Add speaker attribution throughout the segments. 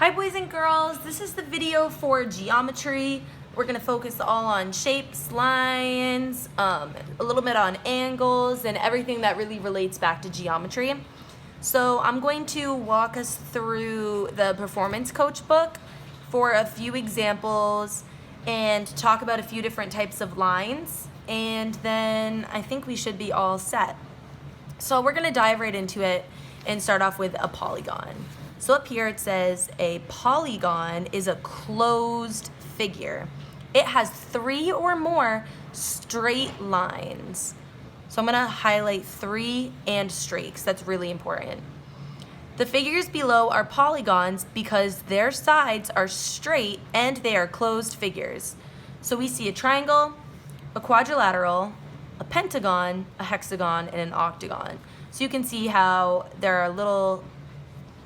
Speaker 1: Hi boys and girls, this is the video for geometry. We're going to focus all on shapes, lines, a little bit on angles, and everything that really relates back to geometry. So I'm going to walk us through the Performance Coach book for a few examples and talk about a few different types of lines, and then I think we should be all set. So we're going to dive right into it and start off with a polygon. So up here it says a polygon is a closed figure. It has 3 or more straight lines. So I'm going to highlight 3 and straight because that's really important. The figures below are polygons because their sides are straight and they are closed figures. So we see a triangle, a quadrilateral, a pentagon, a hexagon, and an octagon. So you can see how there are little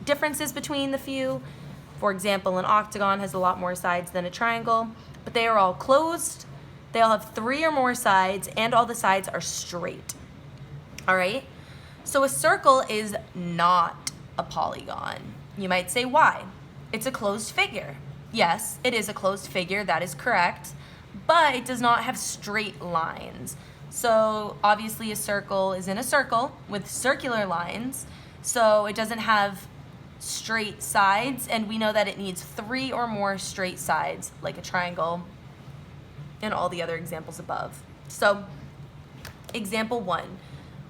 Speaker 1: differences between the few. For example, an octagon has a lot more sides than a triangle, but they are all closed. They all have 3 or more sides, and all the sides are straight. All right? So a circle is not a polygon. You might say, why? It's a closed figure. Yes, it is a closed figure, that is correct, but it does not have straight lines. So obviously a circle is in a circle with circular lines, so it doesn't have straight sides, and we know that it needs 3 or more straight sides, like a triangle and all the other examples above. So example 1,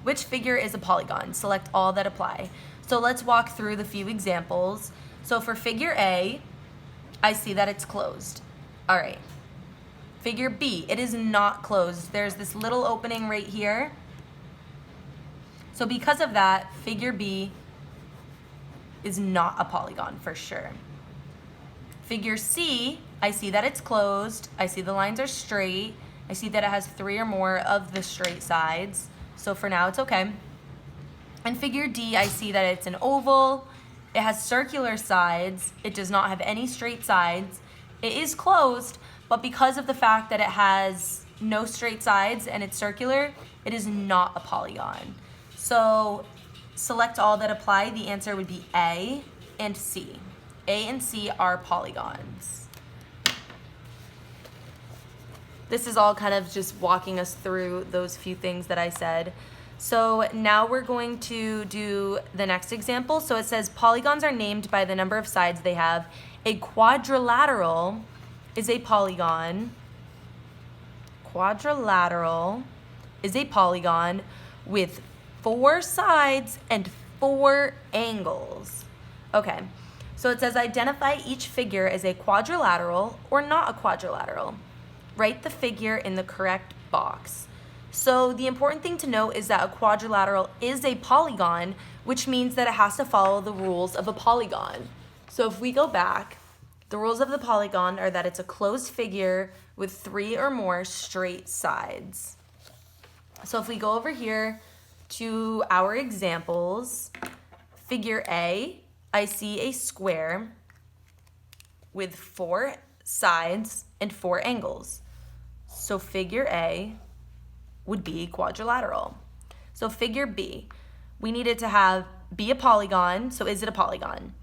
Speaker 1: which figure is a polygon? Select all that apply. So let's walk through the few examples. So for figure A, I see that it's closed. All right. Figure B, it is not closed. There's this little opening right here. So because of that, figure B is not a polygon for sure. Figure C, I see that it's closed. I see the lines are straight. I see that it has 3 or more of the straight sides. So for now, it's okay. And figure D, I see that it's an oval. It has circular sides. It does not have any straight sides. It is closed, but because of the fact that it has no straight sides and it's circular, it is not a polygon. So select all that apply. The answer would be A and C. A and C are polygons. This is all kind of just walking us through those few things that I said. So now we're going to do the next example. So it says polygons are named by the number of sides they have. A quadrilateral is a polygon. Quadrilateral is a polygon with 4 sides and 4 angles. Okay, so it says identify each figure as a quadrilateral or not a quadrilateral. Write the figure in the correct box. So the important thing to note is that a quadrilateral is a polygon, which means that it has to follow the rules of a polygon. So if we go back, the rules of the polygon are that it's a closed figure with 3 or more straight sides. So if we go over here to our examples, figure A, I see a square with 4 sides and 4 angles. So figure A would be quadrilateral. So figure B, we need it to be a polygon. So is it a polygon?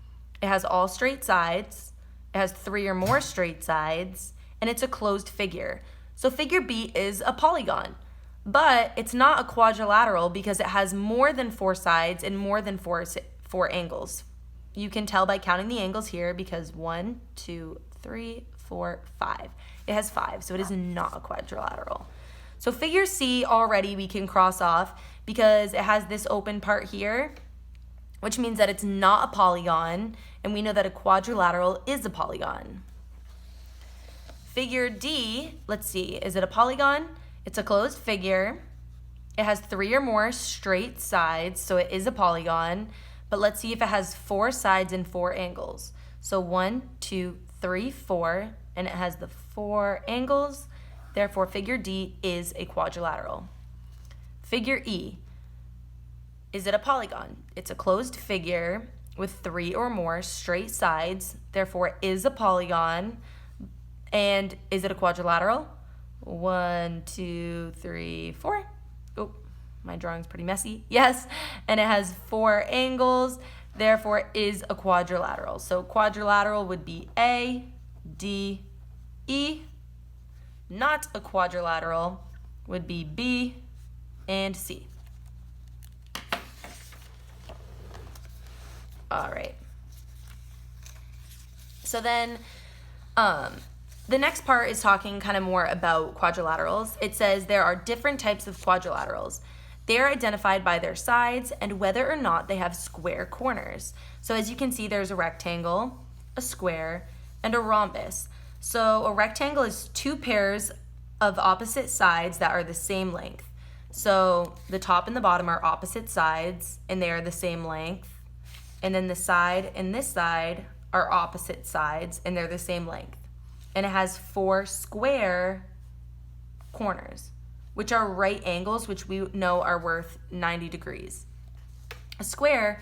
Speaker 1: It has all straight sides. It has 3 or more straight sides, and it's a closed figure. So figure B is a polygon, but it's not a quadrilateral because it has more than 4 sides and more than 4 angles. You can tell by counting the angles here because 1, 2, 3, 4, 5. It has 5, so it is not a quadrilateral. So figure C already we can cross off because it has this open part here, which means that it's not a polygon, and we know that a quadrilateral is a polygon. Figure D, let's see, is it a polygon? It's a closed figure. It has 3 or more straight sides, so it is a polygon, but let's see if it has 4 sides and 4 angles. So 1, 2, 3, 4, and it has the 4 angles. Therefore, figure D is a quadrilateral. Figure E, is it a polygon? It's a closed figure with 3 or more straight sides. Therefore, it is a polygon. And is it a quadrilateral? 1, 2, 3, 4. Oh, my drawing's pretty messy. Yes, and it has 4 angles. therefore is a quadrilateral. So quadrilateral would be A, D, E. Not a quadrilateral would be B and C. All right. So then the next part is talking kind of more about quadrilaterals. It says there are different types of quadrilaterals. They are identified by their sides and whether or not they have square corners. So as you can see, there's a rectangle, a square, and a rhombus. So a rectangle is two pairs of opposite sides that are the same length. So the top and the bottom are opposite sides and they are the same length. And then the side and this side are opposite sides and they're the same length. And it has four square corners, which are right angles, which we know are worth 90 degrees. A square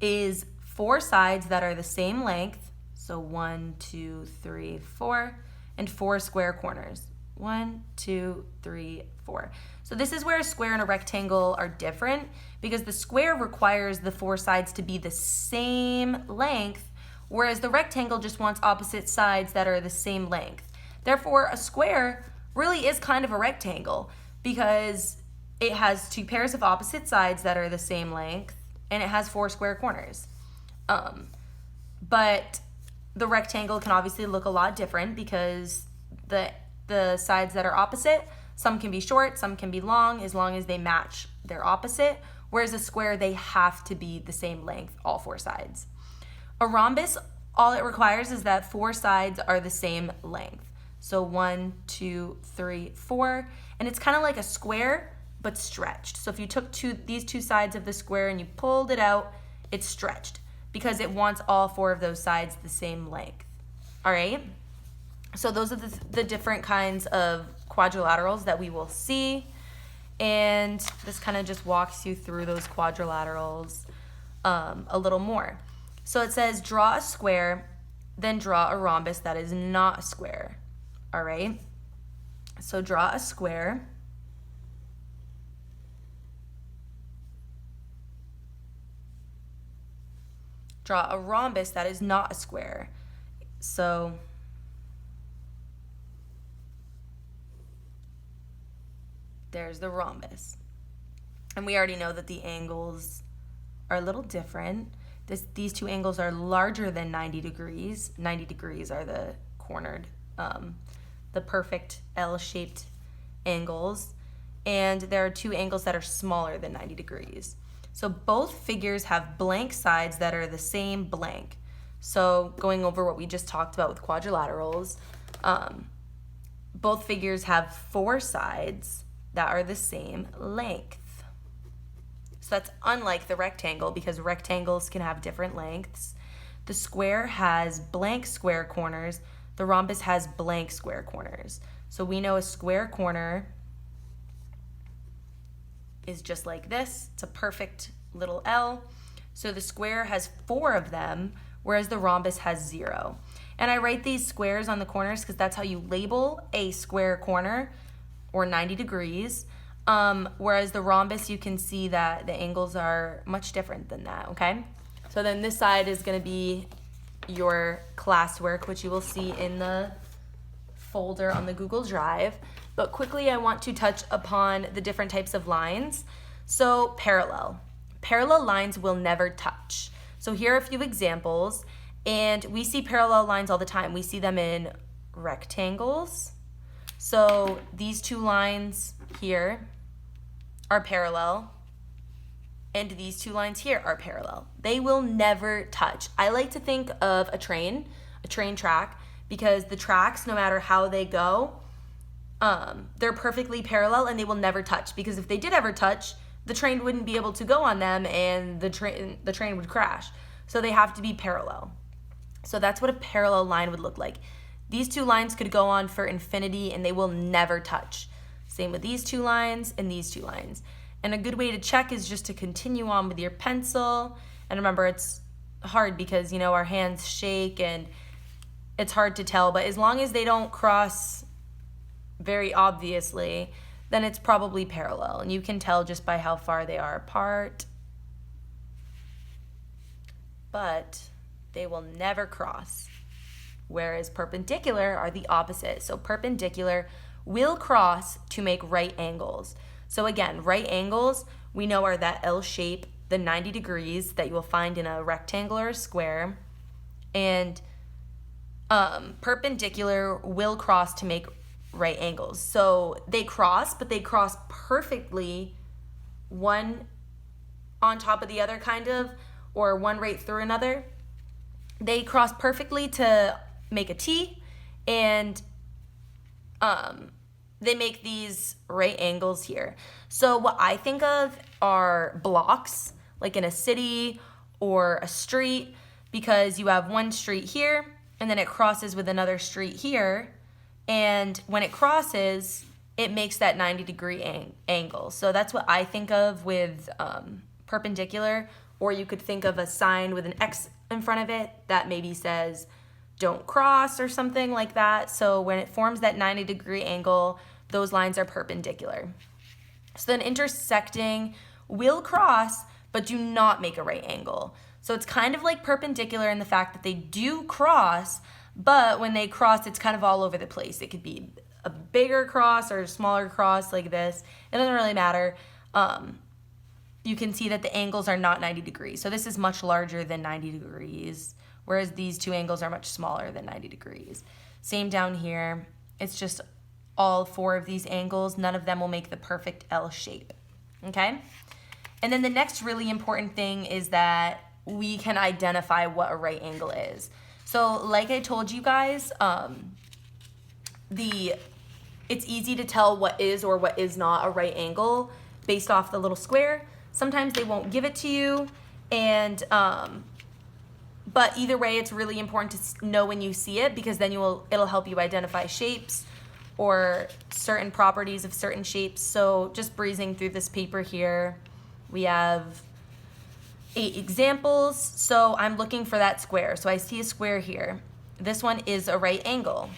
Speaker 1: is four sides that are the same length, so 1, 2, 3, 4, and four square corners. 1, 2, 3, 4. So this is where a square and a rectangle are different because the square requires the four sides to be the same length, whereas the rectangle just wants opposite sides that are the same length. Therefore, a square really is kind of a rectangle because it has two pairs of opposite sides that are the same length and it has four square corners. But the rectangle can obviously look a lot different because the sides that are opposite, some can be short, some can be long as they match their opposite, whereas a square, they have to be the same length, all four sides. A rhombus, all it requires is that four sides are the same length. So 1, 2, 3, 4, and it's kind of like a square, but stretched. So if you took these two sides of the square and you pulled it out, it's stretched because it wants all four of those sides the same length. All right? So those are the different kinds of quadrilaterals that we will see. And this kind of just walks you through those quadrilaterals a little more. So it says draw a square, then draw a rhombus that is not a square. All right? So draw a square. Draw a rhombus that is not a square. So there's the rhombus. And we already know that the angles are a little different. These two angles are larger than 90 degrees. 90 degrees are the cornered, the perfect L-shaped angles. And there are two angles that are smaller than 90 degrees. So both figures have blank sides that are the same blank. So going over what we just talked about with quadrilaterals, both figures have four sides that are the same length. So that's unlike the rectangle because rectangles can have different lengths. The square has blank square corners. The rhombus has blank square corners. So we know a square corner is just like this. It's a perfect little L. So the square has four of them, whereas the rhombus has 0. And I write these squares on the corners because that's how you label a square corner, or 90 degrees. Whereas the rhombus, you can see that the angles are much different than that, okay? So then this side is gonna be your classwork, which you will see in the folder on the Google Drive. But quickly, I want to touch upon the different types of lines. So parallel. Parallel lines will never touch. So here are a few examples, and we see parallel lines all the time. We see them in rectangles. So these two lines here are parallel, and these two lines here are parallel. They will never touch. I like to think of a train track, because the tracks, no matter how they go, they're perfectly parallel and they will never touch, because if they did ever touch, the train wouldn't be able to go on them and the train would crash. So they have to be parallel. So that's what a parallel line would look like. These two lines could go on for infinity and they will never touch. Same with these two lines and these two lines. And a good way to check is just to continue on with your pencil. And remember, it's hard because, you know, our hands shake and it's hard to tell, but as long as they don't cross very obviously, then it's probably parallel. And you can tell just by how far they are apart. but they will never cross. Whereas perpendicular are the opposite. So perpendicular will cross to make right angles. So again, right angles, we know are that L shape, the 90 degrees that you will find in a rectangle or a square. And perpendicular will cross to make right angles. So they cross, but they cross perfectly, one on top of the other kind of, or one right through another. They cross perfectly to make a T, and they make these right angles here. So what I think of are blocks, like in a city or a street, because you have one street here, and then it crosses with another street here, and when it crosses, it makes that 90-degree angle. So that's what I think of with perpendicular, or you could think of a sign with an X in front of it that maybe says don't cross or something like that. So when it forms that 90-degree angle, those lines are perpendicular. So then intersecting will cross, but do not make a right angle. So it's kind of like perpendicular in the fact that they do cross, but when they cross, it's kind of all over the place. It could be a bigger cross or a smaller cross like this. It doesn't really matter. You can see that the angles are not 90 degrees. So this is much larger than 90 degrees, whereas these two angles are much smaller than 90 degrees. Same down here. It's just all four of these angles. None of them will make the perfect L shape, okay? And then the next really important thing is that we can identify what a right angle is. So like I told you guys, it's easy to tell what is or what is not a right angle based off the little square. Sometimes they won't give it to you, and but either way, it's really important to know when you see it, because then it'll help you identify shapes or certain properties of certain shapes. So just breezing through this paper here, we have 8 examples. So I'm looking for that square. So I see a square here. This one is a right angle.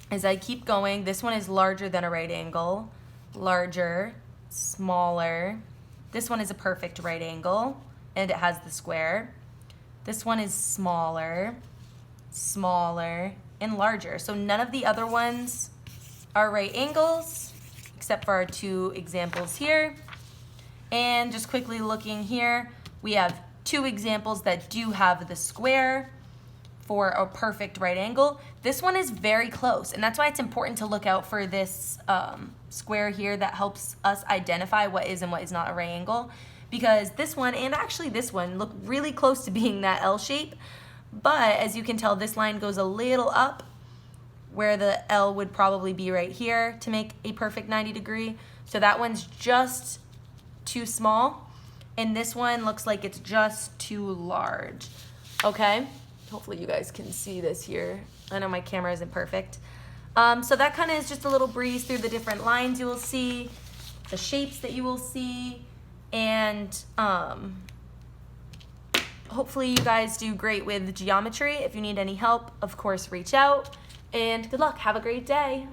Speaker 1: As I keep going, this one is larger than a right angle, larger, smaller. This one is a perfect right angle, and it has the square. This one is smaller, smaller, and larger. So none of the other ones are right angles, except for our 2 examples here. And just quickly looking here, we have 2 examples that do have the square for a perfect right angle. This one is very close, and that's why it's important to look out for this square here that helps us identify what is and what is not a right angle, because this one and actually this one look really close to being that L shape, but as you can tell, this line goes a little up where the L would probably be right here to make a perfect 90 degree. So that one's just too small, and this one looks like it's just too large, okay? Hopefully you guys can see this here. I know my camera isn't perfect. So that kind of is just a little breeze through the different lines you will see, the shapes that you will see, and hopefully you guys do great with geometry. If you need any help, of course, reach out, and good luck. Have a great day.